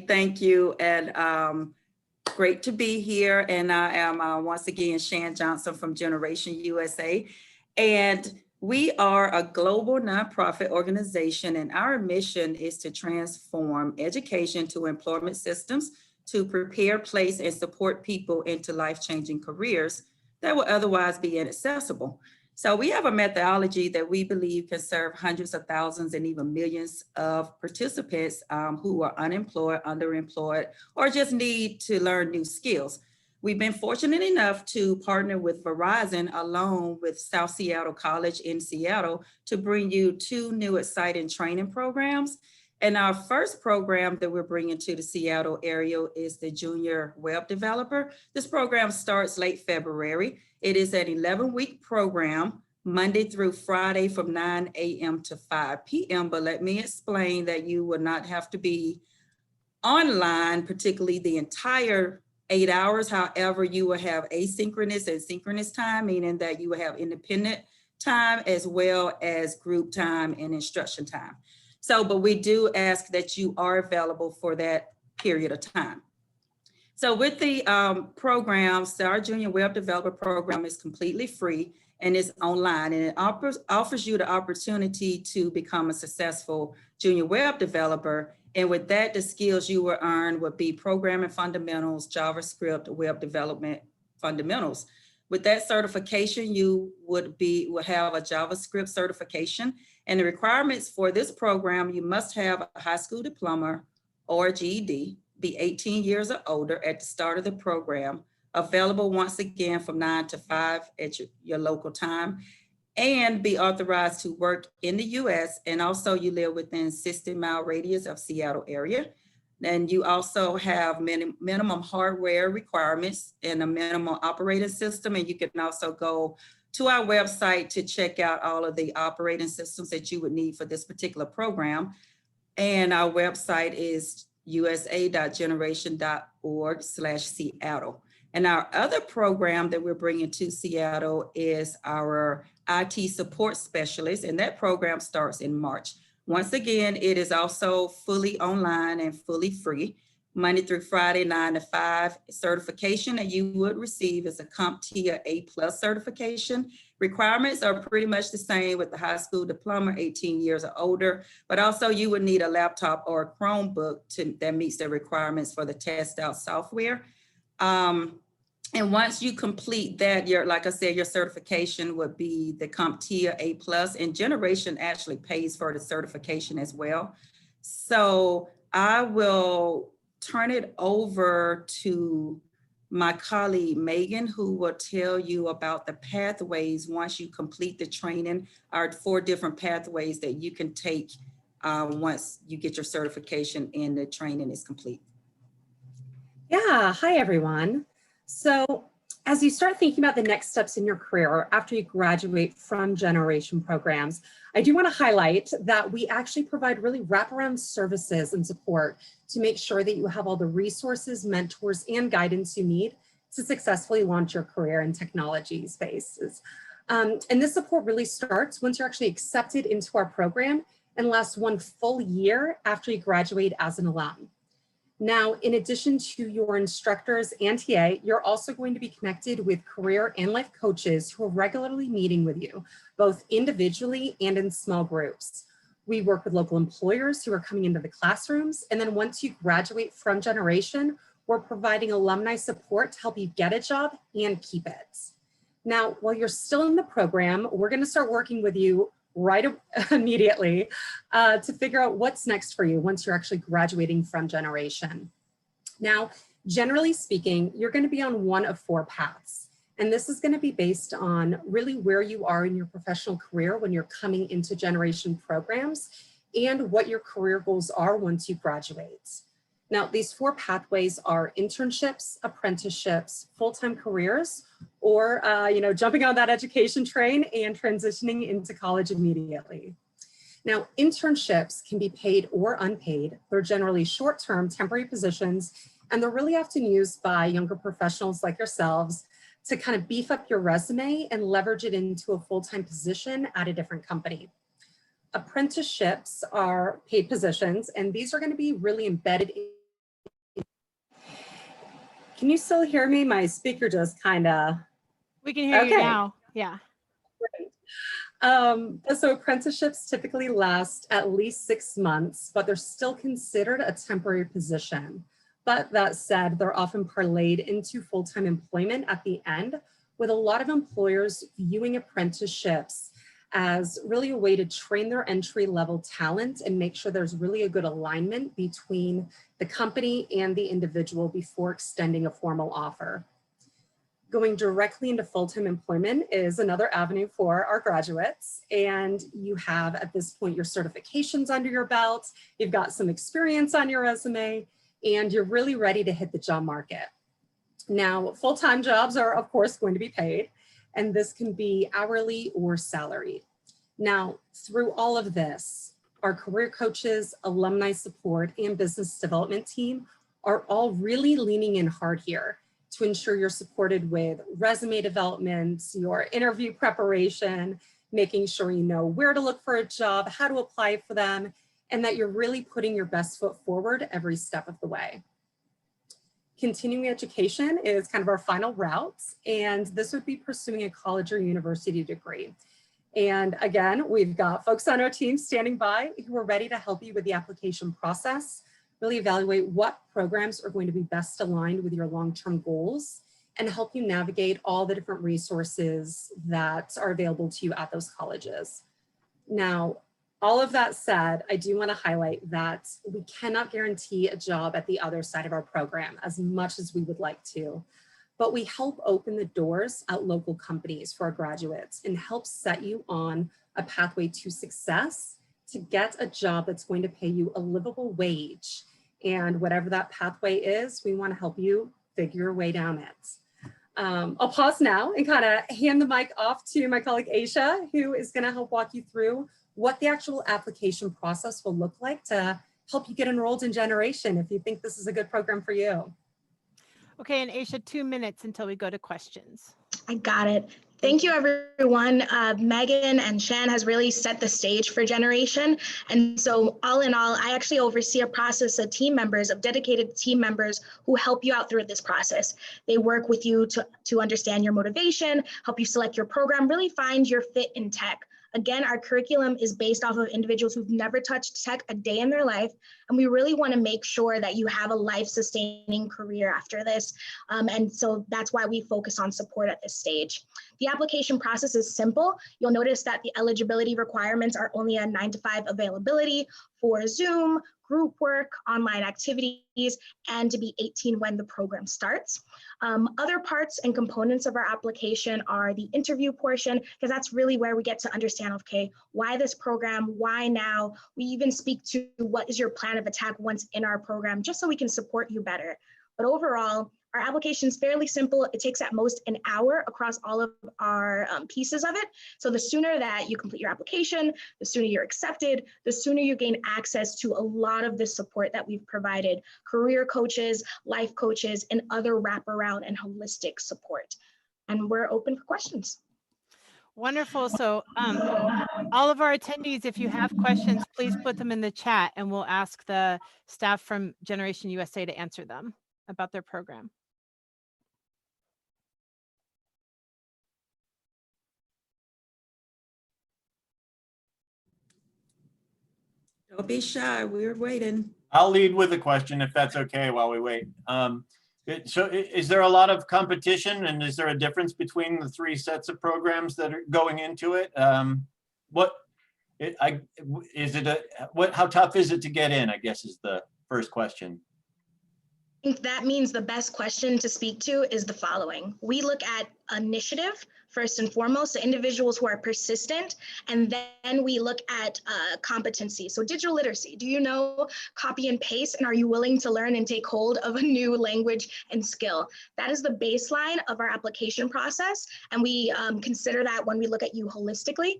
thank you. And great to be here. And I am once again Shan Johnson from Generation USA. And we are a global nonprofit organization, and our mission is to transform education to employment systems to prepare, place, and support people into life-changing careers that will otherwise be inaccessible. So we have a methodology that we believe can serve hundreds of thousands and even millions of participants who are unemployed, underemployed, or just need to learn new skills. We've been fortunate enough to partner with Verizon along with South Seattle College in Seattle to bring you two new exciting training programs. And our first program that we're bringing to the Seattle area is the Junior Web Developer. This program starts late February. It is an 11-week program, Monday through Friday from 9 a.m. to 5 p.m. But let me explain that you will not have to be online, particularly the entire 8 hours. However, you will have asynchronous and synchronous time, meaning that you will have independent time as well as group time and instruction time. So, but we do ask that you are available for that period of time. So with the programs, our Junior Web Developer program is completely free and is online, and it offers you the opportunity to become a successful Junior Web Developer. And with that, the skills you will earn would be programming fundamentals, JavaScript, web development fundamentals. With that certification, you will have a JavaScript certification. And the requirements for this program, you must have a high school diploma or GED, be 18 years or older at the start of the program, available once again from 9 to 5 at your local time, and be authorized to work in the US, and also you live within 60-mile radius of Seattle area. Then you also have minimum hardware requirements and a minimum operating system, and you can also go to our website to check out all of the operating systems that you would need for this particular program. And our website is usa.generation.org/Seattle. And our other program that we're bringing to Seattle is our IT support specialist, and that program starts in March. Once again, it is also fully online and fully free, Monday through Friday, 9 to 5. Certification that you would receive is a Comptia A+ certification. Requirements are pretty much the same with the high school diploma, 18 years or older, but also you would need a laptop or a Chromebook that meets the requirements for the test out software. And once you complete that, like I said, your certification would be the Comptia A+, and Generation actually pays for the certification as well. So I will turn it over to my colleague, Megan, who will tell you about the pathways once you complete the training, our 4 different pathways that you can take once you get your certification and the training is complete. Yeah, hi everyone. So as you start thinking about the next steps in your career after you graduate from Generation programs, I do want to highlight that we actually provide really wraparound services and support to make sure that you have all the resources, mentors, and guidance you need to successfully launch your career in technology spaces. And this support really starts once you're actually accepted into our program and lasts 1 full year after you graduate as an alum. Now, in addition to your instructors and TA, you're also going to be connected with career and life coaches who are regularly meeting with you, both individually and in small groups. We work with local employers who are coming into the classrooms. And then once you graduate from Generation, we're providing alumni support to help you get a job and keep it. Now, while you're still in the program, we're going to start working with you immediately to figure out what's next for you once you're actually graduating from Generation. Now, generally speaking, you're going to be on one of 4 paths. And this is going to be based on really where you are in your professional career when you're coming into Generation programs and what your career goals are once you graduate. Now, these 4 pathways are internships, apprenticeships, full-time careers, or jumping on that education train and transitioning into college immediately. Now, internships can be paid or unpaid. They're generally short-term temporary positions, and they're really often used by younger professionals like yourselves to kind of beef up your resume and leverage it into a full-time position at a different company. Apprenticeships are paid positions, and these are going to be really embedded Can you still hear me? My speaker just kind of, We can hear you okay. now. Yeah. Great. So apprenticeships typically last at least 6 months, but they're still considered a temporary position. But that said, they're often parlayed into full-time employment at the end, with a lot of employers viewing apprenticeships as really a way to train their entry-level talent and make sure there's really a good alignment between the company and the individual before extending a formal offer. Going directly into full-time employment is another avenue for our graduates. And you have, at this point, your certifications under your belt, you've got some experience on your resume, and you're really ready to hit the job market. Now, full-time jobs are, of course, going to be paid, and this can be hourly or salaried. Now, through all of this, our career coaches, alumni support, and business development team are all really leaning in hard here to ensure you're supported with resume development, your interview preparation, making sure you know where to look for a job, how to apply for them, and that you're really putting your best foot forward every step of the way. Continuing education is kind of our final route, and this would be pursuing a college or university degree. And again, we've got folks on our team standing by who are ready to help you with the application process, really evaluate what programs are going to be best aligned with your long-term goals, and help you navigate all the different resources that are available to you at those colleges. Now, all of that said, I do want to highlight that we cannot guarantee a job at the other side of our program as much as we would like to, but we help open the doors at local companies for our graduates and help set you on a pathway to success to get a job that's going to pay you a livable wage. And whatever that pathway is, we want to help you figure your way down it. I'll pause now and kind of hand the mic off to my colleague Aisha, who is going to help walk you through what the actual application process will look like to help you get enrolled in Generation if you think this is a good program for you. Okay, and Aisha, 2 minutes until we go to questions. I got it. Thank you, everyone. Megan and Shan has really set the stage for Generation. And so all in all, I actually oversee a process of team members, of dedicated team members who help you out through this process. They work with you to understand your motivation, help you select your program, really find your fit in tech. Again, our curriculum is based off of individuals who've never touched tech a day in their life. And we really want to make sure that you have a life-sustaining career after this. And so that's why we focus on support at this stage. The application process is simple. You'll notice that the eligibility requirements are only a 9 to 5 availability for Zoom, group work, online activities, and to be 18 when the program starts. Other parts and components of our application are the interview portion, because that's really where we get to understand, okay, why this program, why now? We even speak to what is your plan of attack once in our program, just so we can support you better. But overall, our application is fairly simple. It takes at most an hour across all of our pieces of it. So the sooner that you complete your application, the sooner you're accepted, the sooner you gain access to a lot of the support that we've provided: career coaches, life coaches, and other wraparound and holistic support. And we're open for questions. Wonderful. So all of our attendees, if you have questions, please put them in the chat and we'll ask the staff from Generation USA to answer them about their program. Don't be shy, we're waiting. I'll lead with a question if that's okay while we wait. So is there a lot of competition, and is there a difference between the 3 sets of programs that are going into it? How tough is it to get in, I guess, is the first question. I think that means the best question to speak to is the following. We look at initiative first and foremost, so individuals who are persistent, and then we look at competency. So digital literacy, do you know copy and paste, and are you willing to learn and take hold of a new language and skill? That is the baseline of our application process, and we consider that when we look at you holistically.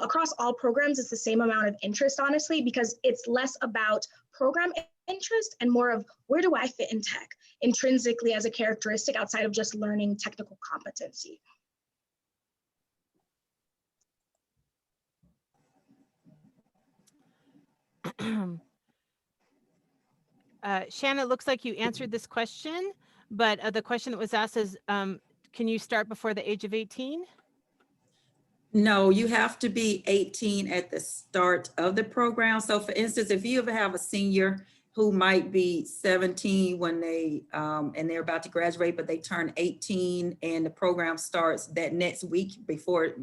Across all programs, it's the same amount of interest, honestly, because it's less about program interest and more of where do I fit in tech intrinsically as a characteristic outside of just learning technical competency. Shannon, it looks like you answered this question, but the question that was asked is, can you start before the age of 18? No, you have to be 18 at the start of the program. So for instance, if you ever have a senior who might be 17 when they, and they're about to graduate, but they turn 18 and the program starts that next week before,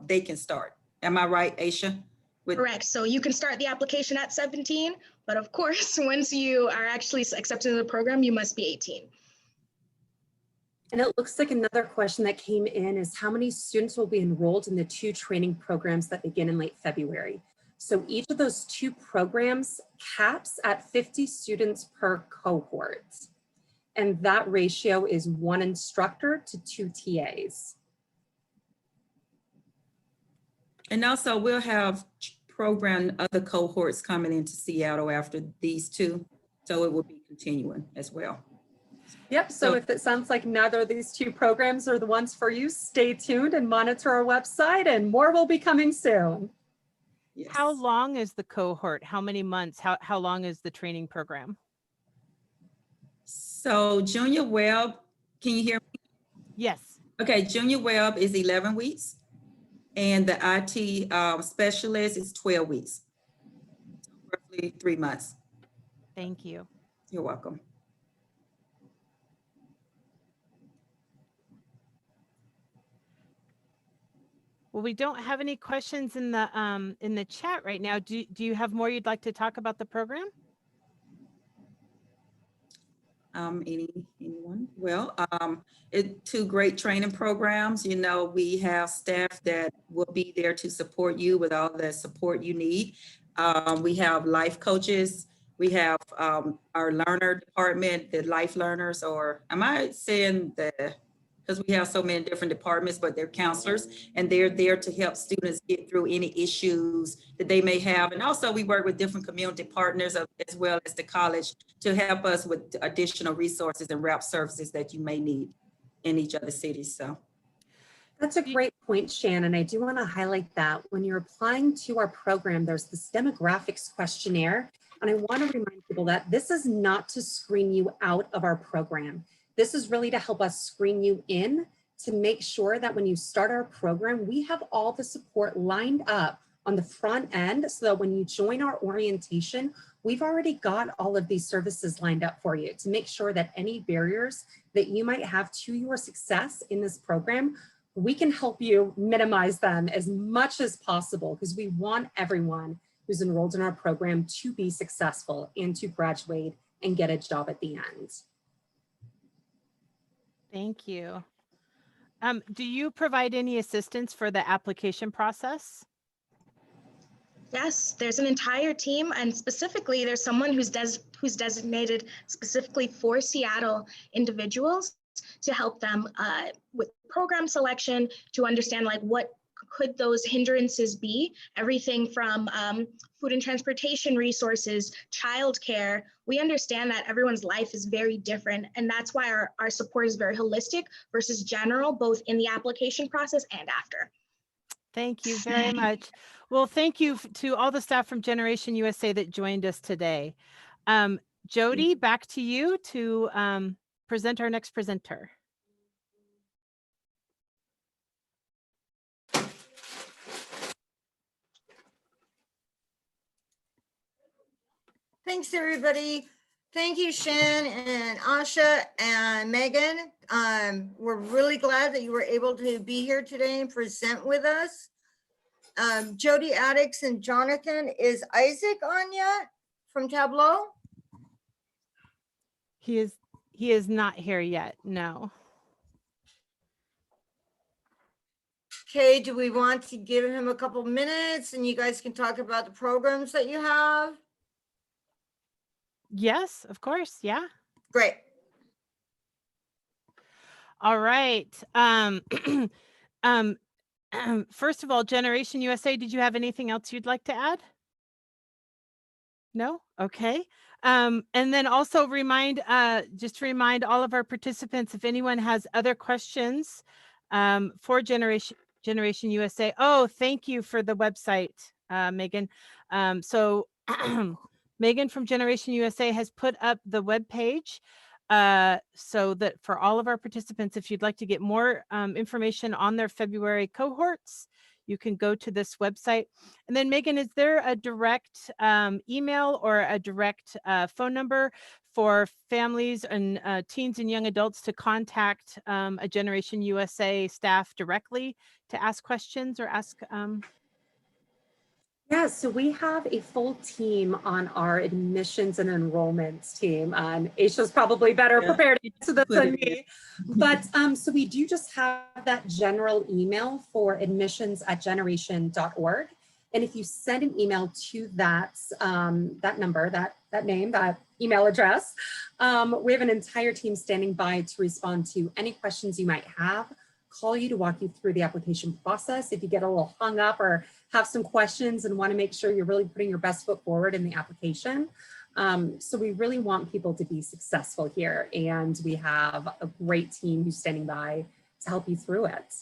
they can start. Am I right, Aisha? Correct. So you can start the application at 17, but of course, once you are actually accepted in the program, you must be 18. And it looks like another question that came in is how many students will be enrolled in the 2 training programs that begin in late February? So each of those 2 programs caps at 50 students per cohort. And that ratio is 1 instructor to 2 TAs. And also we'll have program other cohorts coming into Seattle after these 2. So it will be continuing as well. Yep, so if it sounds like neither of these 2 programs are the ones for you, stay tuned and monitor our website and more will be coming soon. Yes. How long is the cohort? How many months? How long is the training program? So junior web, can you hear me? Yes. Okay, junior web is 11 weeks and the IT specialist is 12 weeks. So roughly 3 months. Thank you. You're welcome. Well, we don't have any questions in the chat right now. Do you have more you'd like to talk about the program? Anyone? Well, 2 great training programs. We have staff that will be there to support you with all the support you need. We have life coaches. We have our learner department, the life learners, or am I saying because we have so many different departments, but they're counselors and they're there to help students get through any issues that they may have. And also we work with different community partners as well as the college to help us with additional resources and rep services that you may need in each of the cities. So that's a great point, Shannon. I do want to highlight that when you're applying to our program, there's this demographics questionnaire. And I want to remind people that this is not to screen you out of our program. This is really to help us screen you in to make sure that when you start our program, we have all the support lined up on the front end so that when you join our orientation, we've already got all of these services lined up for you to make sure that any barriers that you might have to your success in this program, we can help you minimize them as much as possible because we want everyone who's enrolled in our program to be successful and to graduate and get a job at the end. Thank you. Do you provide any assistance for the application process? Yes, there's an entire team, and specifically there's someone who's designated specifically for Seattle individuals to help them with program selection, to understand like what could those hindrances be, everything from food and transportation resources, childcare. We understand that everyone's life is very different, and that's why our support is very holistic versus general, both in the application process and after. Thank you very much. Well, thank you to all the staff from Generation USA that joined us today. Jody, back to you to present our next presenter. Thanks, everybody. Thank you, Shan and Asha and Megan. We're really glad that you were able to be here today and present with us. Jody Addix and Jonathan, is Isaac on yet from Tableau? He is not here yet, no. Okay, do we want to give him a couple minutes and you guys can talk about the programs that you have? Yes, of course, yeah. Great. All right. First of all, Generation USA, did you have anything else you'd like to add? No? Okay. And then also just to remind all of our participants, if anyone has other questions for Generation USA. Oh, thank you for the website, Megan. So Megan from Generation USA has put up the webpage so that for all of our participants, if you'd like to get more information on their February cohorts, you can go to this website. And then Megan, is there a direct email or a direct phone number for families and teens and young adults to contact a Generation USA staff directly to ask questions or ask? Yeah, so we have a full team on our admissions and enrollments team. Aisha's probably better Yeah. prepared to answer this Put than it in. me. But so we do just have that general email for admissions@generation.org. And if you send an email to that, that number, that name, that email address, we have an entire team standing by to respond to any questions you might have, call you to walk you through the application process. If you get a little hung up or have some questions and want to make sure you're really putting your best foot forward in the application. So we really want people to be successful here, and we have a great team who's standing by to help you through it.